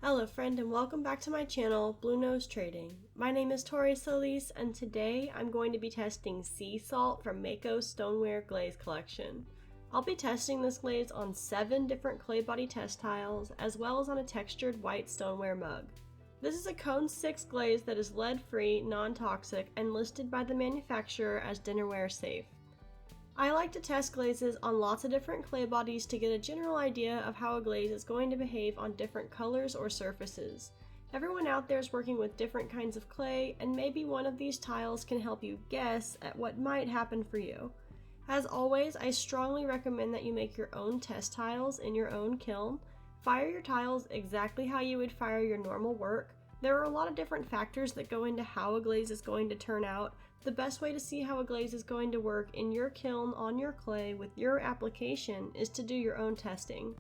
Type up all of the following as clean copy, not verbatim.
Hello friend and welcome back to my channel, Blue Nose Trading. My name is Tori Solis and today I'm going to be testing sea salt from Mayco Stoneware Glaze collection. I'll be testing this glaze on 7 different clay body test tiles as well as on a textured white stoneware mug. This is a cone 6 glaze that is lead free, non-toxic, and listed by the manufacturer as dinnerware safe. I like to test glazes on lots of different clay bodies to get a general idea of how a glaze is going to behave on different colors or surfaces. Everyone out there is working with different kinds of clay, and maybe one of these tiles can help you guess at what might happen for you. As always, I strongly recommend that you make your own test tiles in your own kiln. Fire your tiles exactly how you would fire your normal work. There are a lot of different factors that go into how a glaze is going to turn out. The best way to see how a glaze is going to work in your kiln on your clay with your application is to do your own testing.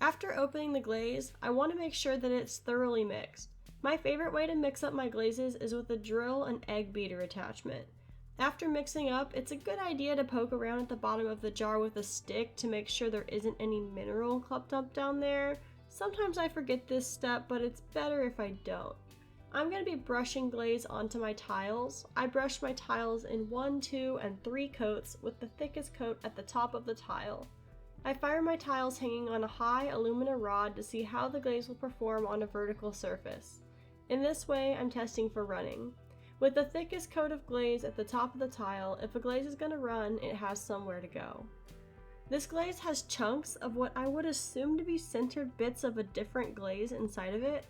After opening the glaze, I want to make sure that it's thoroughly mixed. My favorite way to mix up my glazes is with a drill and egg beater attachment. After mixing up, it's a good idea to poke around at the bottom of the jar with a stick to make sure there isn't any mineral clumped up down there. Sometimes I forget this step, but it's better if I don't. I'm going to be brushing glaze onto my tiles. I brush my tiles in 1, 2, and 3 coats with the thickest coat at the top of the tile. I fire my tiles hanging on a high alumina rod to see how the glaze will perform on a vertical surface. In this way, I'm testing for running. With the thickest coat of glaze at the top of the tile, if a glaze is going to run, it has somewhere to go. This glaze has chunks of what I would assume to be centered bits of a different glaze inside of it.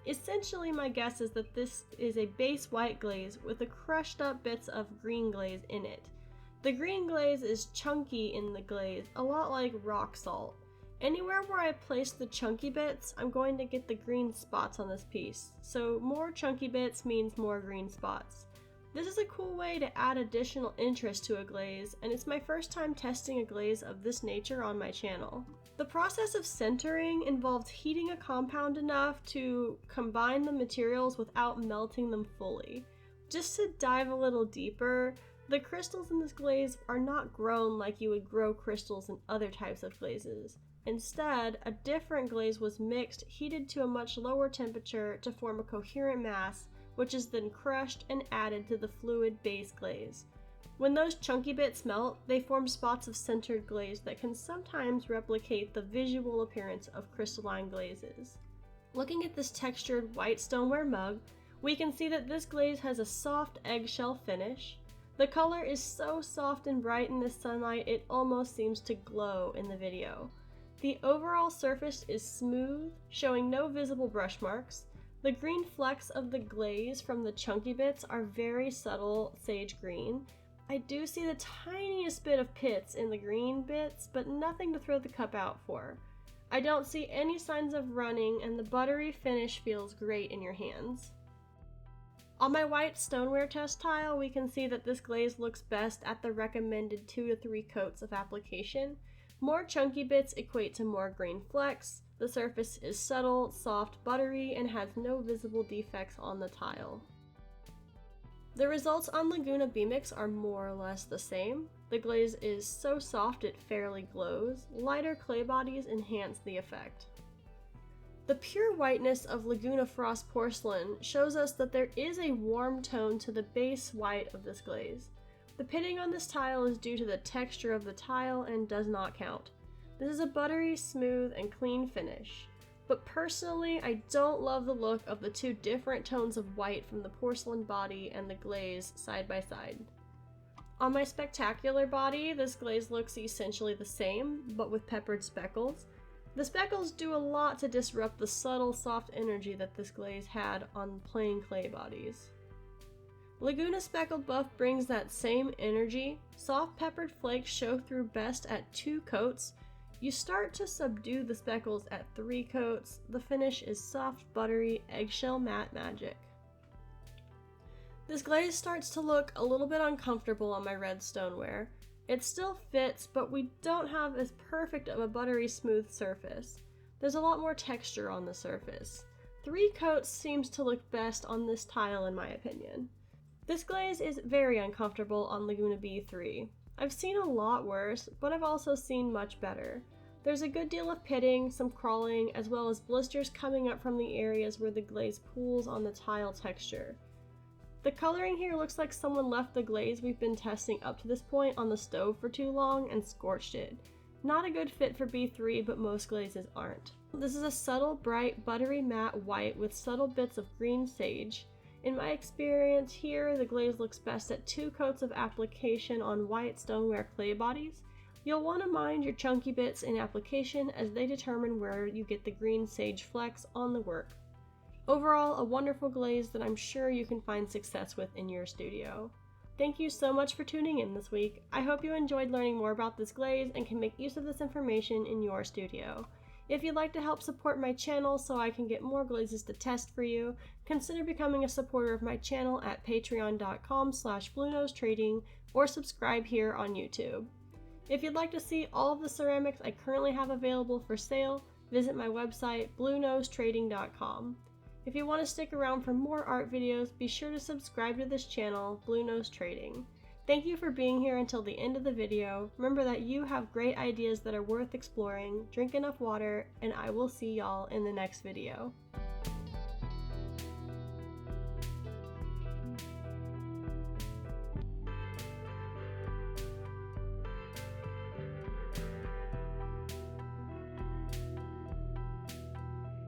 Essentially, my guess is that this is a base white glaze with the crushed up bits of green glaze in it. The green glaze is chunky in the glaze, a lot like rock salt. Anywhere where I place the chunky bits, I'm going to get the green spots on this piece. So more chunky bits means more green spots. This is a cool way to add additional interest to a glaze, and it's my first time testing a glaze of this nature on my channel. The process of centering involved heating a compound enough to combine the materials without melting them fully. Just to dive a little deeper, the crystals in this glaze are not grown like you would grow crystals in other types of glazes. Instead, a different glaze was mixed, heated to a much lower temperature to form a coherent mass, which is then crushed and added to the fluid base glaze. When those chunky bits melt, they form spots of centered glaze that can sometimes replicate the visual appearance of crystalline glazes. Looking at this textured white stoneware mug, we can see that this glaze has a soft eggshell finish. The color is so soft and bright in the sunlight it almost seems to glow in the video. The overall surface is smooth, showing no visible brush marks. The green flecks of the glaze from the chunky bits are very subtle sage green. I do see the tiniest bit of pits in the green bits, but nothing to throw the cup out for. I don't see any signs of running, and the buttery finish feels great in your hands. On my white stoneware test tile, we can see that this glaze looks best at the recommended 2 to 3 coats of application. More chunky bits equate to more green flecks. The surface is subtle, soft, buttery, and has no visible defects on the tile. The results on Laguna B-Mix are more or less the same. The glaze is so soft it fairly glows. Lighter clay bodies enhance the effect. The pure whiteness of Laguna Frost porcelain shows us that there is a warm tone to the base white of this glaze. The pitting on this tile is due to the texture of the tile and does not count. This is a buttery, smooth, and clean finish. But personally, I don't love the look of the 2 different tones of white from the porcelain body and the glaze side by side. On my spectacular body, this glaze looks essentially the same, but with peppered speckles. The speckles do a lot to disrupt the subtle, soft energy that this glaze had on plain clay bodies. Laguna Speckled Buff brings that same energy. Soft peppered flakes show through best at 2 coats. You start to subdue the speckles at 3 coats. The finish is soft, buttery, eggshell matte magic. This glaze starts to look a little bit uncomfortable on my red stoneware. It still fits, but we don't have as perfect of a buttery smooth surface. There's a lot more texture on the surface. 3 coats seems to look best on this tile in my opinion. This glaze is very uncomfortable on Laguna B3. I've seen a lot worse, but I've also seen much better. There's a good deal of pitting, some crawling, as well as blisters coming up from the areas where the glaze pools on the tile texture. The coloring here looks like someone left the glaze we've been testing up to this point on the stove for too long and scorched it. Not a good fit for B3, but most glazes aren't. This is a subtle, bright, buttery matte white with subtle bits of green sage. In my experience here, the glaze looks best at 2 coats of application on white stoneware clay bodies. You'll want to mind your chunky bits in application as they determine where you get the green sage flecks on the work. Overall, a wonderful glaze that I'm sure you can find success with in your studio. Thank you so much for tuning in this week. I hope you enjoyed learning more about this glaze and can make use of this information in your studio. If you'd like to help support my channel so I can get more glazes to test for you, consider becoming a supporter of my channel at patreon.com/bluenosetrading or subscribe here on YouTube. If you'd like to see all of the ceramics I currently have available for sale, visit my website bluenosetrading.com. If you want to stick around for more art videos, be sure to subscribe to this channel, Blue Nose Trading. Thank you for being here until the end of the video. Remember that you have great ideas that are worth exploring, drink enough water, and I will see y'all in the next video.